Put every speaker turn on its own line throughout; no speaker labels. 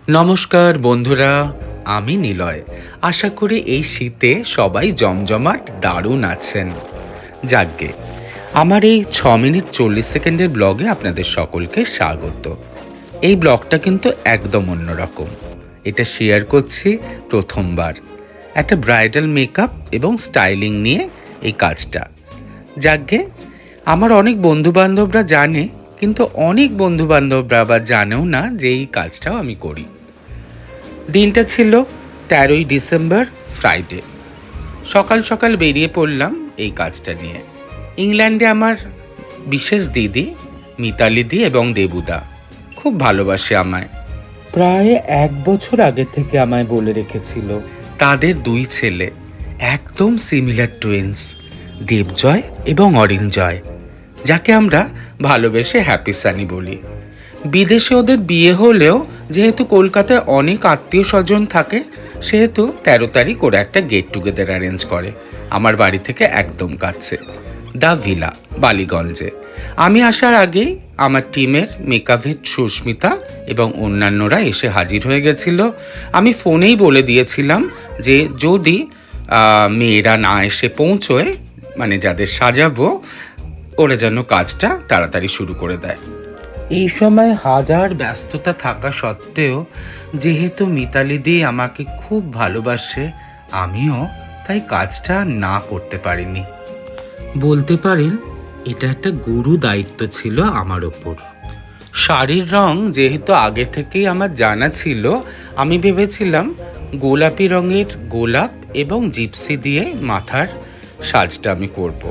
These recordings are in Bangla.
নমস্কার বন্ধুরা, আমি নিলয়। আশা করি এই শীতে সবাই জমজমাট দারুণ আছেন। যাকগে, আমার এই 6 মিনিট 40 সেকেন্ডের ব্লগে আপনাদের সকলকে স্বাগত। এই ব্লগটা কিন্তু একদম অন্যরকম। এটা শেয়ার করছি প্রথমবার। একটা ব্রাইডাল মেকআপ এবং স্টাইলিং নিয়ে এই কাজটা। যাকগে, আমার অনেক বন্ধুবান্ধবরা জানে, কিন্তু অনেক বন্ধুবান্ধবরা আবার জানেও না যে এই কাজটাও আমি করি। দিনটা ছিল 13ই ডিসেম্বর, ফ্রাইডে। সকাল সকাল বেরিয়ে পড়লাম এই কাজটা নিয়ে। ইংল্যান্ডে আমার বিশেষ দিদি মিতালিদি এবং দেবুদা খুব ভালোবাসে আমায়। প্রায় 1 বছর আগে থেকে আমায় বলে রেখেছিল তাদের 2 ছেলে একদম সিমিলার টুইন্স, দেবজয় এবং অরিঞ্জয়, যাকে আমরা ভালোবেসে হ্যাপি সানি বলি। বিদেশে ওদের বিয়ে হলেও যেহেতু কলকাতায় অনেক আত্মীয় স্বজন থাকে, সেহেতু 13 তারিখ ওরা একটা গেট টুগেদার অ্যারেঞ্জ করে আমার বাড়ি থেকে একদম কাছে, দ্য ভিলা, বালিগঞ্জে। আমি আসার আগেই আমার টিমের মেকআপের সুস্মিতা এবং অন্যান্যরা এসে হাজির হয়ে গেছিল। আমি ফোনেই বলে দিয়েছিলাম যে যদি মেয়েরা না এসে পৌঁছয়, মানে যাদের সাজাবো, ওরা যেন কাজটা তাড়াতাড়ি শুরু করে দেয়। এই সময় হাজার ব্যস্ততা থাকা সত্ত্বেও যেহেতু মিতালিদি আমাকে খুব ভালোবাসে, আমিও তাই কাজটা না করতে পারিনি। বলতে পারেন এটা একটা গুরু দায়িত্ব ছিল আমার ওপর। শাড়ির রং যেহেতু আগে থেকেই আমার জানা ছিল, আমি ভেবেছিলাম গোলাপি রঙের গোলাপ এবং জিপসি দিয়ে মাথার সাজটা আমি করব।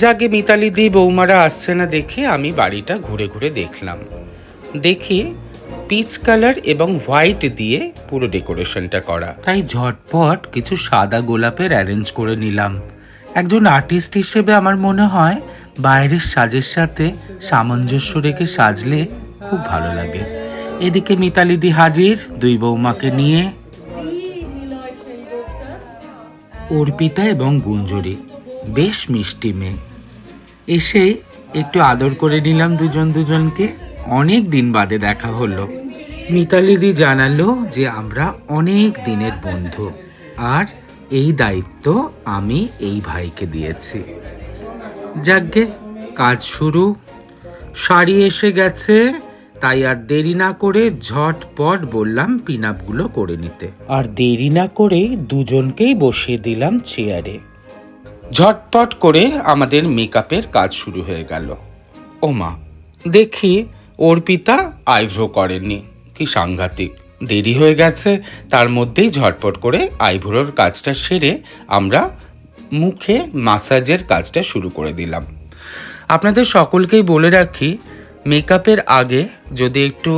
যাকে মিতালিদি বৌমারা আসছে না দেখে আমি বাড়িটা ঘুরে ঘুরে দেখলাম। দেখি পিচ কালার এবং হোয়াইট দিয়ে পুরো ডেকোরেশনটা করা, তাই ঝটপট কিছু সাদা গোলাপের অ্যারেঞ্জ করে নিলাম। একজন আর্টিস্ট হিসেবে আমার মনে হয় বাইরের সাজের সাথে সামঞ্জস্য রেখে সাজলে খুব ভালো লাগে। এদিকে মিতালিদি হাজির 2 বৌমাকে নিয়ে, অর্পিতা এবং গুঞ্জরি, বেশ মিষ্টি মেয়ে। এসে একটু আদর করে নিলাম দুজনকে। অনেক দিন বাদে দেখা হলো। মিতালিদি জানালো যে আমরা অনেক দিনের বন্ধু, আর এই দায়িত্ব আমি এই ভাইকে দিয়েছি। যাকগে, কাজ শুরু। শাড়ি এসে গেছে, তাই আর দেরি না করে ঝটপট বললাম পিন আপগুলো করে নিতে, আর দেরি না করেই দুজনকেই বসিয়ে দিলাম চেয়ারে। ঝটপট করে আমাদের মেকআপের কাজ শুরু হয়ে গেল। ওমা, দেখি অর্পিতা আইব্রো করেনি, কি সাংঘাতিক! দেরি হয়ে গেছে, তার মধ্যেই ঝটপট করে আইব্রোর কাজটা সেরে আমরা মুখে মাসাজের কাজটা শুরু করে দিলাম। আপনাদের সকলকেই বলে রাখি, মেকআপের আগে যদি একটু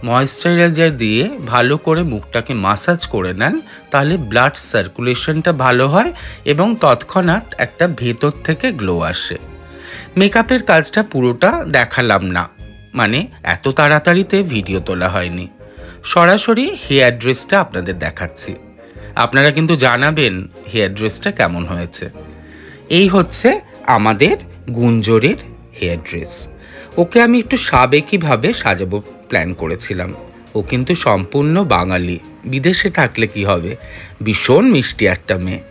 ময়েশ্চারাইজার দিয়ে ভালো করে মুখটাকে মাসাজ করে নেন, তাহলে ব্লাড সার্কুলেশনটা ভালো হয় এবং তৎক্ষণাৎ একটা ভেতর থেকে গ্লো আসে। মেকআপের কাজটা পুরোটা দেখালাম না, মানে এত তাড়াতাড়িতে ভিডিও তোলা হয়নি। সরাসরি হেয়ার ড্রেসটা আপনাদের দেখাচ্ছি। আপনারা কিন্তু জানাবেন হেয়ার ড্রেসটা কেমন হয়েছে। এই হচ্ছে আমাদের গুঞ্জরের হেয়ার ড্রেস। ওকে আমি একটু সাবেকিভাবে সাজাবো প্ল্যান করেছিলাম। ও কিন্তু সম্পূর্ণ বাঙালি, বিদেশে থাকলে কি হবে, ভীষণ মিষ্টি একটা মেয়ে।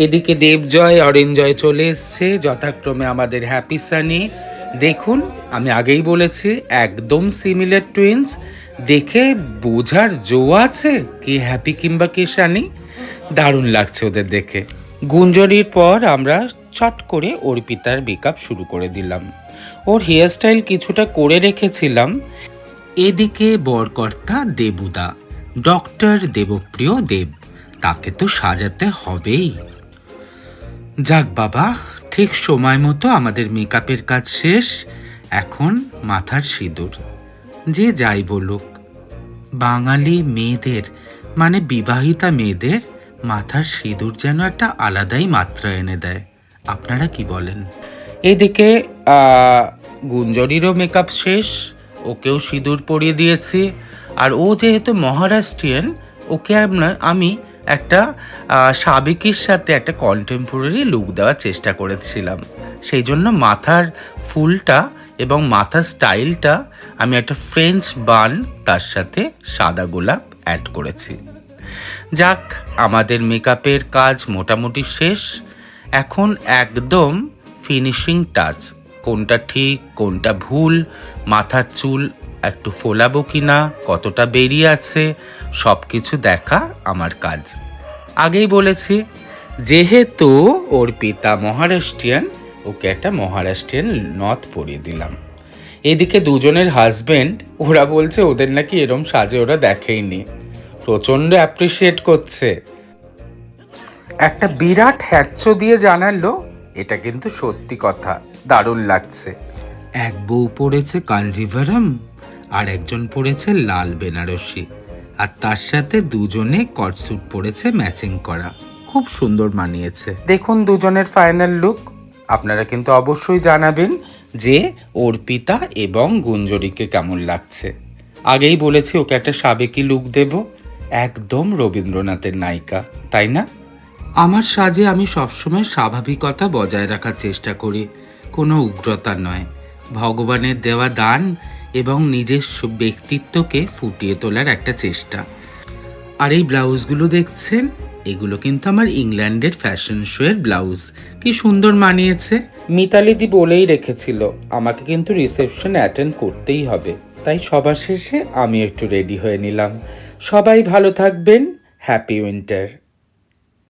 এদিকে দেবজয় অরিঞ্জয় চলে এসছে, যথাক্রমে আমাদের হ্যাপি সানি। দেখুন, আমি আগেই বলেছি একদম সিমিলার টুইন্স, দেখে বোঝার জো আছে কি হ্যাপি কিংবা কি সানি। দারুণ লাগছে ওদের দেখে। গুঞ্জরির পর আমরা চট করে অর্পিতার মেকআপ শুরু করে দিলাম। ওর হেয়ারস্টাইল কিছুটা করে রেখেছিলাম। এদিকে বরকর্তা দেবুদা, ডক্টর দেবপ্রিয় দেব, তাকে তো সাজাতে হবেই। যাক বাবা, ঠিক সময় মতো আমাদের মেকআপের কাজ শেষ। এখন মাথার সিঁদুর। যে যাই বলুক, বাঙালি মেয়েদের, মানে বিবাহিতা মেয়েদের মাথার সিঁদুর যেন একটা আলাদাই মাত্রা এনে দেয়। আপনারা কি বলেন? এদিকে গুঞ্জরিরও মেকআপ শেষ, ওকেও সিঁদুর পরিয়ে দিয়েছি। আর ও যেহেতু মহারাষ্ট্রিয়ান, ওকে আমি একটা সাবেকির সাথে একটা কন্টেম্পোরারি লুক দেওয়ার চেষ্টা করেছিলাম। সেই জন্য মাথার ফুলটা এবং মাথার স্টাইলটা আমি একটা ফ্রেঞ্চ বান, তার সাথে সাদা গোলাপ অ্যাড করেছি। যাক, আমাদের মেকআপের কাজ মোটামুটি শেষ। এখন একদম ফিনিশিং টাচ, কোনটা ঠিক কোনটা ভুল, মাথার চুল একটু ফোলাবো কিনা, কতটা বেরিয়ে আছে, সব কিছু দেখা আমার কাজ। আগেই বলেছি, যেহেতু ওর পিতা মহারাষ্ট্রিয়ান, ওকে একটা মহারাষ্ট্রিয়ান নথ পরিয়ে দিলাম। এদিকে দুজনের হাজবেন্ড, ওরা বলছে ওদের নাকি এরম সাজে ওরা দেখেইনি, প্রচণ্ড অ্যাপ্রিসিয়েট করছে। একটা বিরাট হ্যাচ্চো দিয়ে জানালো, এটা কিন্তু সত্যি কথা, দারুণ লাগছে। এক বউ পড়েছে কাঞ্জিভারাম, আর একজন পড়েছে লাল বেনারসি, আর তার সাথে দুজনে কটস্যুট পরেছে ম্যাচিং করা, খুব সুন্দর মানিয়েছে। দেখুন দুজনের ফাইনাল লুক। আপনারা কিন্তু অবশ্যই জানাবেন যে অর্পিতা এবং গুঞ্জরিকে কেমন লাগছে। আগেই বলেছি ওকে একটা সাবেকি লুক দেব, একদম রবীন্দ্রনাথের নায়িকা, তাই না? আমার সাজে আমি সবসময় স্বাভাবিকতা বজায় রাখার চেষ্টা করি, কোনো উগ্রতা নয়, ভগবানের দেওয়া দান এবং নিজের ব্যক্তিত্বকে ফুটিয়ে তোলার একটা চেষ্টা। আর এই ব্লাউজগুলো দেখছেন, এগুলো কিন্তু আমার ইংল্যান্ডের ফ্যাশন শোয়ের ব্লাউজ, কি সুন্দর মানিয়েছে। মিতালিদি বলেই রেখেছিল আমাকে কিন্তু রিসেপশন অ্যাটেন্ড করতেই হবে, তাই সবার শেষে আমি একটু রেডি হয়ে নিলাম। সবাই ভালো থাকবেন, হ্যাপি উইন্টার।